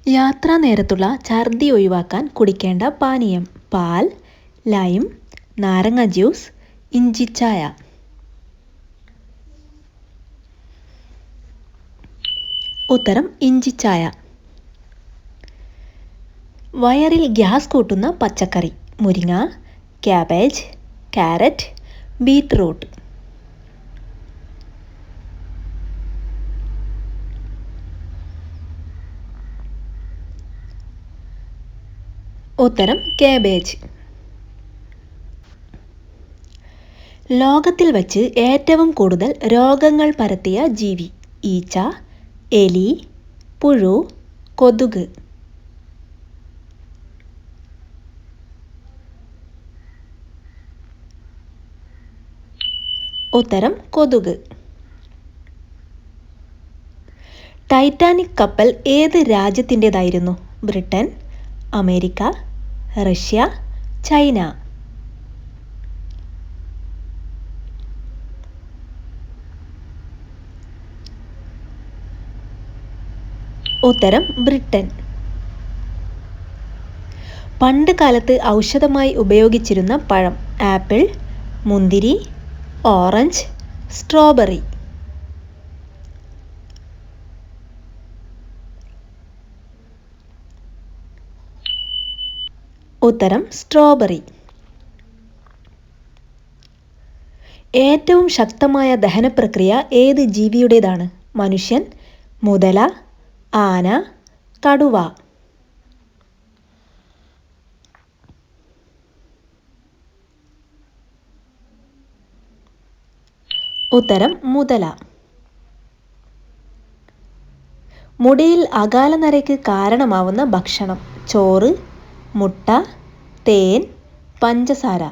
യാത്രാ നേരത്തുള്ള ഛർദി ഒഴിവാക്കാൻ കുടിക്കേണ്ട പാനീയം: പാൽ, ലൈം, നാരങ്ങ ജ്യൂസ്, ഇഞ്ചിച്ചായ. ഉത്തരം ഇഞ്ചിച്ചായ. വയറിൽ ഗ്യാസ് കൂട്ടുന്ന പച്ചക്കറി: മുരിങ്ങ, ക്യാബേജ്, കാരറ്റ്, ബീറ്റ്റൂട്ട്. ഉത്തരം കാബേജ്. ലോകത്തിൽ വച്ച് ഏറ്റവും കൂടുതൽ രോഗങ്ങൾ പരത്തിയ ജീവി: ഈച്ച, എലി, പുഴു, കൊതുക്. ഉത്തരം കൊതുക്. ടൈറ്റാനിക് കപ്പൽ ഏത് രാജ്യത്തിൻ്റെതായിരുന്നു? Britain, America, Russia, China. ഉത്തരം ബ്രിട്ടൻ. പണ്ട് കാലത്ത് ഔഷധമായി ഉപയോഗിച്ചിരുന്ന പഴം: ആപ്പിൾ, മുന്തിരി, ഓറഞ്ച്, സ്ട്രോബെറി. ഉത്തരം സ്ട്രോബെറി. ഏറ്റവും ശക്തമായ ദഹനപ്രക്രിയ ഏത് ജീവിയുടേതാണ്? മനുഷ്യൻ, മുതല, ആന, കടുവ. ഉത്തരം മുതല. മുടിയിൽ അകാലനരയ്ക്ക് കാരണമാവുന്ന ഭക്ഷണം: ചോറ്, മുട്ട, തേൻ, പഞ്ചസാര.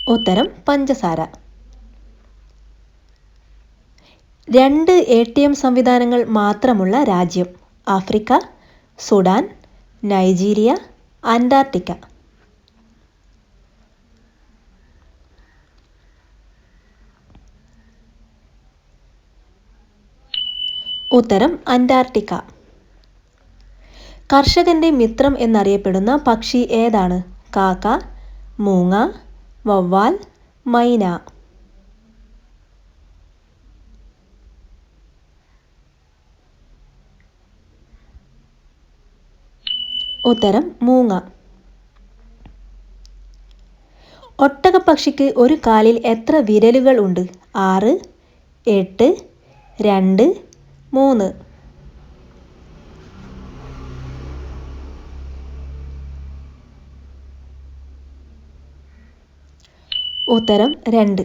ഉത്തരം പഞ്ചസാര. 2 ATM സംവിധാനങ്ങൾ മാത്രമുള്ള രാജ്യം: ആഫ്രിക്ക, സുഡാൻ, നൈജീരിയ, അന്റാർട്ടിക്ക. ഉത്തരം അന്റാർട്ടിക്ക. കർഷകന്റെ മിത്രം എന്നറിയപ്പെടുന്ന പക്ഷി ഏതാണ്? കാക്ക, മൂങ്ങ, വവ്വാൽ, മൈന. ഉത്തരം മൂങ്ങ. ഒട്ടകപ്പക്ഷിക്ക് ഒരു കാലിൽ എത്ര വിരലുകൾ ഉണ്ട്? 6, 8, 2, 3. ഉത്തരം 2.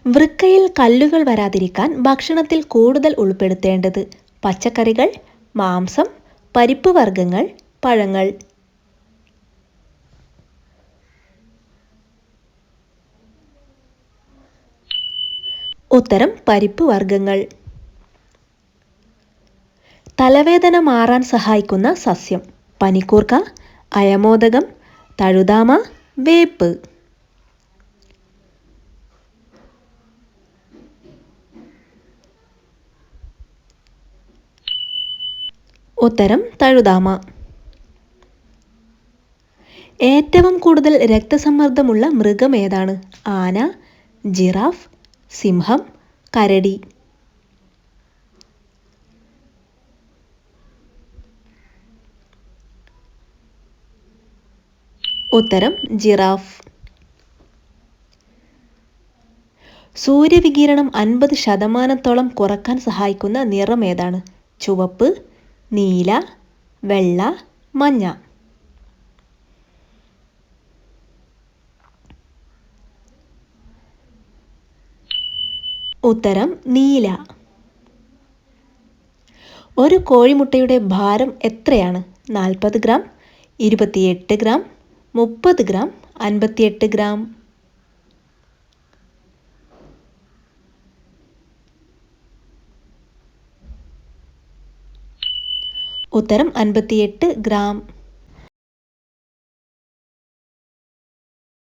വൃക്കയിൽ കല്ലുകൾ വരാതിരിക്കാൻ ഭക്ഷണത്തിൽ കൂടുതൽ ഉൾപ്പെടുത്തേണ്ടത്: പച്ചക്കറികൾ, മാംസം, പരിപ്പ് വർഗ്ഗങ്ങൾ, പഴങ്ങൾ. ഉത്തരം പരിപ്പ് വർഗ്ഗങ്ങൾ. തലവേദന മാറാൻ സഹായിക്കുന്ന സസ്യം: പനിക്കൂർക്ക, അയമോദകം, തഴുതാമ, വേപ്പ്. ഉത്തരം തഴുതാമ. ഏറ്റവും കൂടുതൽ രക്തസമ്മർദ്ദമുള്ള മൃഗം ഏതാണ്? ആന, ജിറാഫ്, സിംഹം, കരടി. ഉത്തരം ജിറാഫ്. സൂര്യവികിരണം 50% കുറക്കാൻ സഹായിക്കുന്ന നിറം ഏതാണ്? ചുവപ്പ്, നീല, വെള്ള, മഞ്ഞ. ഉത്തരം നീല. ഒരു കോഴിമുട്ടയുടെ ഭാരം എത്രയാണ്? 40 ഗ്രാം, 28 ഗ്രാം, 30 ഗ്രാം, 58 ഗ്രാം. ഉത്തരം 58 ഗ്രാം.